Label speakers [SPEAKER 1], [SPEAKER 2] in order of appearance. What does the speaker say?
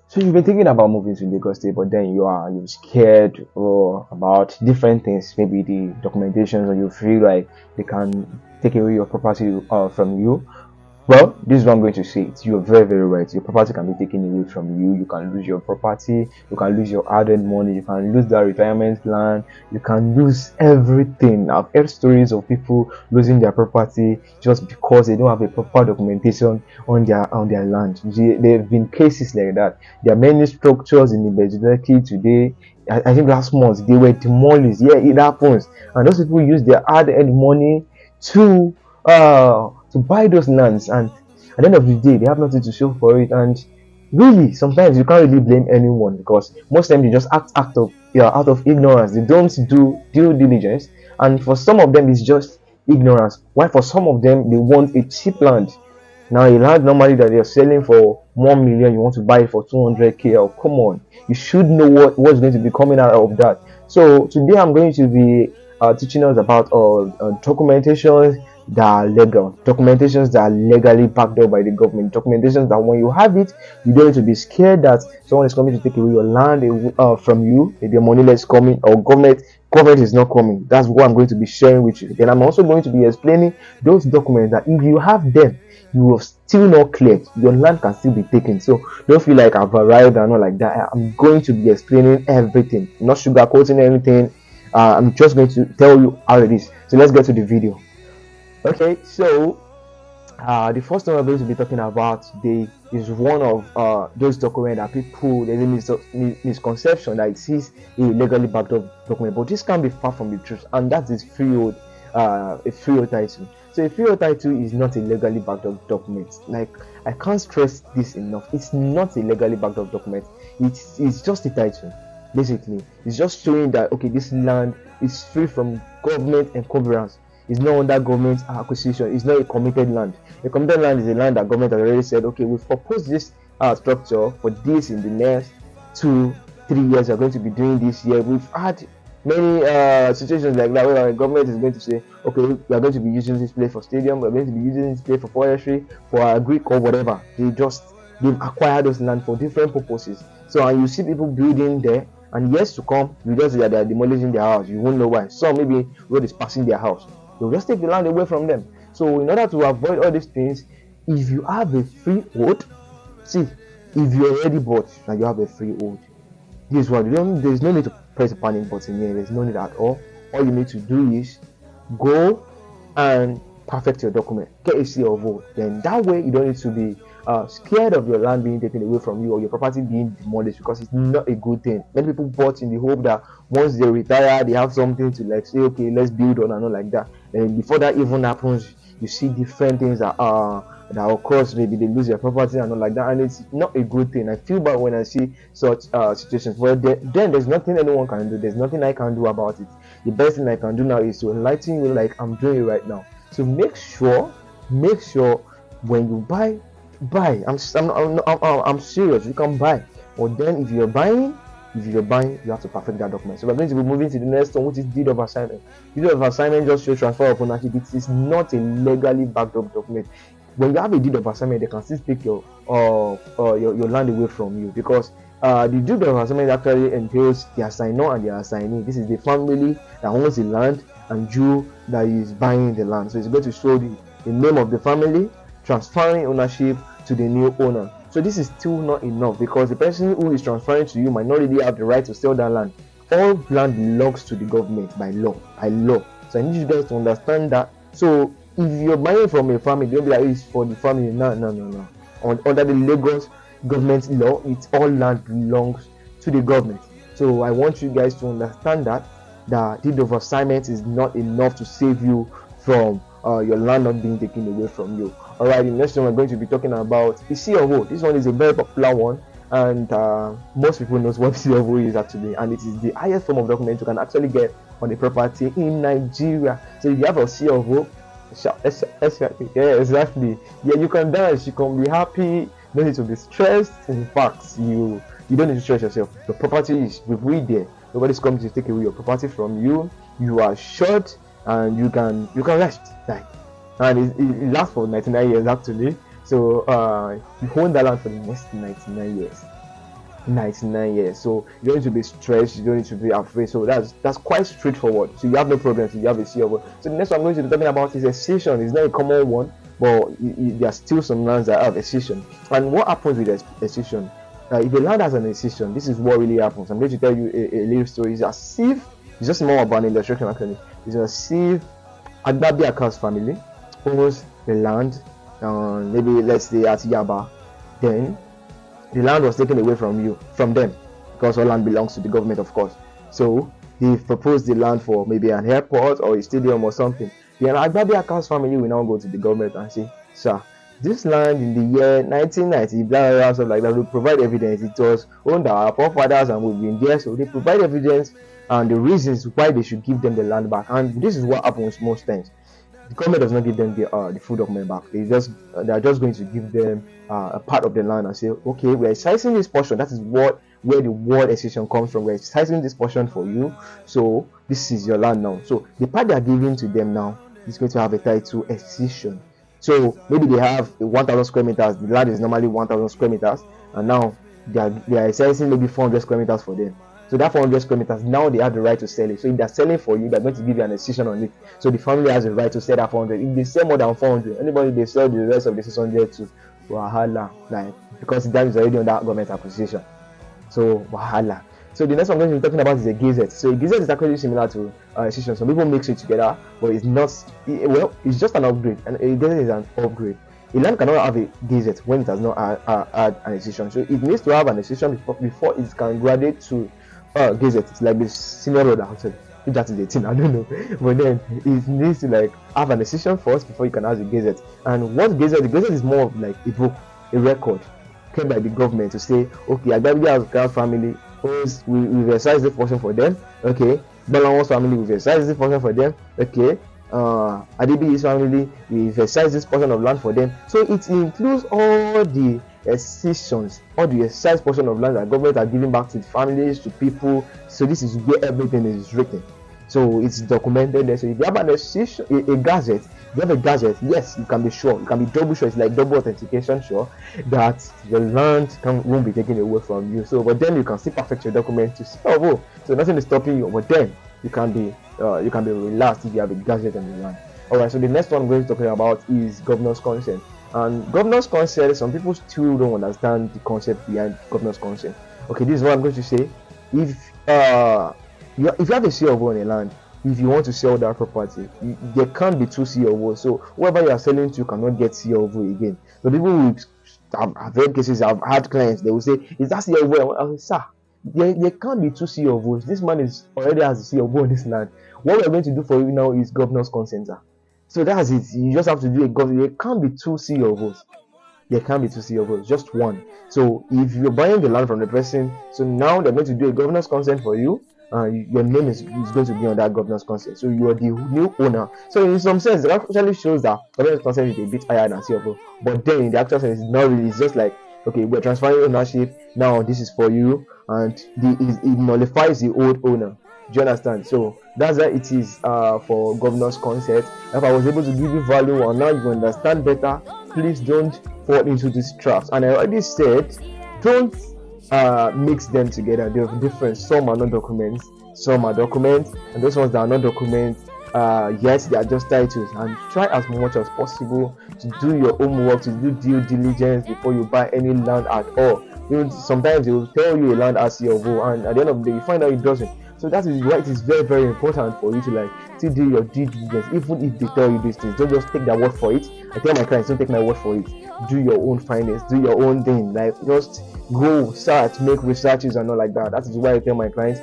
[SPEAKER 1] So you've been thinking about moving to Lagos State, but then you're scared or about different things, maybe the documentations, or you feel like they can take away your property from you. Well, this is what I'm going to say. You're very, very right. Your property can be taken away from you. You can lose your property. You can lose your added money. You can lose that retirement plan. You can lose everything. I've heard stories of people losing their property just because they don't have a proper documentation on their land. You see, there have been cases like that. There are many structures in the Bejuleki today. I think last month they were demolished. Yeah, it happens. And those people use their added money to buy those lands, and at the end of the day they have nothing to show for it. And really sometimes you can't really blame anyone, because most times they just act of out of ignorance. They don't do due diligence, and for some of them it's just ignorance, while for some of them they want a cheap land. Now a land normally that they're selling for 1 million, you want to buy it for 200k. Oh, come on, you should know what's going to be coming out of that. So today I'm going to be teaching us about documentations that are legal, documentations that are legally backed up by the government, documentations that when you have it, you don't need to be scared that someone is coming to take away your land from you. Maybe your money is coming, or government is not coming. That's what I'm going to be sharing with you. Then I'm also going to be explaining those documents that if you have them, you will still not cleared, your land can still be taken. So don't feel like I've arrived and not like that. I'm going to be explaining everything, not sugarcoating anything. I'm just going to tell you how it is. So let's get to the video. Okay, so the first one we're going to be talking about today is one of those documents that people, there's a misconception that it is a legally backed up document, but this can be far from the truth, and that is freehold, a freehold title. So a freehold title is not a legally backed up document. Like, I can't stress this enough. It's not a legally backed up document. It's just a title. Basically, it's just showing that okay, this land is free from government encumbrance. It's not under government acquisition. It's not a committed land. A committed land is a land that government has already said, okay, we've proposed this structure for this in the next 2-3 years. We're going to be doing this year. We've had many situations like that where the government is going to say, okay, we are going to be using this place for stadium. We're going to be using this place for forestry, for agric or whatever. They've acquired those land for different purposes. So and you see people building there, and years to come, you just see that they are demolishing their house. You won't know why. Some maybe road is passing their house. They'll just take the land away from them. So in order to avoid all these things, if you have a freehold, see, if you already bought and you have a freehold, this one, there's no need to press the panic button here. There's no need at all. All you need to do is go and perfect your document, get a seal of vote. Then that way you don't need to be scared of your land being taken away from you or your property being demolished, because it's not a good thing. Many people bought in the hope that once they retire, they have something to like say, okay, let's build on and all like that. And before that even happens, you see different things that occurs. Maybe they lose their property and all like that, and it's not a good thing. I feel bad when I see such situations. Well, then there's nothing anyone can do. There's nothing I can do about it. The best thing I can do now is to enlighten you like I'm doing it right now. So make sure when you buy. I'm serious. You can buy, but then if you're buying, you have to perfect that document. So we're going to be moving to the next one, which is deed of assignment. Deed of assignment just shows transfer of ownership. It is not a legally backed up document. When you have a deed of assignment, they can still take your land away from you, because the deed of assignment actually entails the assignor and the assignee. This is the family that owns the land and you that is buying the land. So it's going to show the name of the family, transferring ownership to the new owner. So this is still not enough, because the person who is transferring to you might not really have the right to sell that land. All land belongs to the government by law. So I need you guys to understand that. So if you're buying from a family, don't be like, it's for the family. No. Under the Lagos government law, it's all land belongs to the government. So I want you guys to understand that the deed of assignment is not enough to save you from your land not being taken away from you. Alright, the next one we're going to be talking about is CFO. This one is a very popular one, and most people knows what CFO is actually, and it is the highest form of document you can actually get on a property in Nigeria. So if you have a CFO, yeah, exactly. Yeah, you can dance, you can be happy, don't need to be stressed. In fact, you don't need to stress yourself. The property is with we there. Nobody's coming to take away your property from you. You are short and you can rest. Like, and it lasts for 99 years actually. So you own that land for the next 99 years. 99 years. So you don't need to be stressed, you don't need to be afraid. So that's quite straightforward. So you have no problems if you have a COO. So the next one I'm going to be talking about is accession. It's not a common one, but there are still some lands that have accession. And what happens with accession? If a land has an accession, this is what really happens. I'm going to tell you a little story. It's as if it's just more about an illustration actually. It's as if Agbabi Aka's family owns the land, maybe let's say at Yaba. Then the land was taken away from them, because all land belongs to the government, of course. So they proposed the land for maybe an airport or a stadium or something. Then Agbabi Aka's family will now go to the government and say, sir, this land in the year 1990, blah, blah, blah, stuff like that, will provide evidence. It was owned by our forefathers and we've been there. So they provide evidence and the reasons why they should give them the land back. And this is what happens most times. The government does not give them the full document back. They are just going to give them a part of the land and say, okay, we're excising this portion. That is where the word accession comes from. We're excising this portion for you, so this is your land now. So the part they are giving to them now is going to have a title accession. So maybe they have 1,000 square meters. The land is normally 1,000 square meters, and now they are excising maybe 400 square meters for them. So that 400 square meters, now they have the right to sell it. So if they're selling for you, they're going to give you an accession on it. So the family has the right to sell that 400. If they sell more than 400, anybody they sell the rest of the 600 to, wahala, like, because that is already on that government acquisition. So wahala. So the next one I'm going to be talking about is a gazette. So a gazette is actually similar to accession. Some people mix it together, but it's not. It's just an upgrade, and a gazette is an upgrade. A land cannot have a gazette when it has not had an accession. So it needs to have an accession before it can graduate to gazette. It's like the senior brother actually. If that is a thing, I don't know. But then it needs to like have an accession first before you can have a gazette. And what gazette? The gazette is more of like a book, a record, kept by the government to say, okay, Agbabi family owns, we've excised this portion for them. Okay, Balawan's family, we've excised this portion for them. Okay, Adebi's family, we've excised this portion of land for them. So it includes all the accessions, all the excised portion of land that government are giving back to the families, to people. So this is where everything is written. So it's documented there. So if you have an accession, a gazette, if you have a gazette, yes, you can be sure, you can be double sure, it's like double authentication sure that your land won't be taken away from you. So but then you can still perfect your document to see, so nothing is stopping you, but then you can be relaxed if you have a gazette on the land. Alright, so the next one I'm going to talk about is governor's consent. And governor's consent, some people still don't understand the concept behind governor's consent. Okay, this is what I'm going to say. If you have a COO on a land, if you want to sell that property, there can't be two COOs. So whoever you are selling to cannot get COO again. So people will, I've heard cases, I've had clients, they will say, is that COO? I will say, sir, there can't be two COOs. This man is already has a COO on this land. What we're going to do for you now is governor's consent, sir. So that's it. You just have to do a government. There can't be two COOs. There can't be two COOs, just one. So if you're buying the land from the person, so now they're going to do a governor's consent for you. Your name is going to be on that governor's consent. So you are the new owner. So in some sense, it actually shows that governor's consent is a bit higher than COO. But then in the actual sense, it's not really. It's just like, okay, we're transferring ownership. Now this is for you, and it nullifies the old owner. Do you understand? So that's why it is for governor's consent. If I was able to give you value, or now you understand better, please don't fall into these traps. And I already said, don't mix them together. They're different. Some are not documents, some are documents, and those ones that are not documents, yes, they are just titles. And try as much as possible to do your homework, to do due diligence before you buy any land at all. Sometimes they will tell you a land as COO, and at the end of the day, you find out it doesn't. So that is why it is very, very important for you to do your due diligence. Even if they tell you these things, don't just take their word for it. I tell my clients, don't take my word for it. Do your own findings, do your own thing. Like, just go search, make researches and all like that. That is why I tell my clients.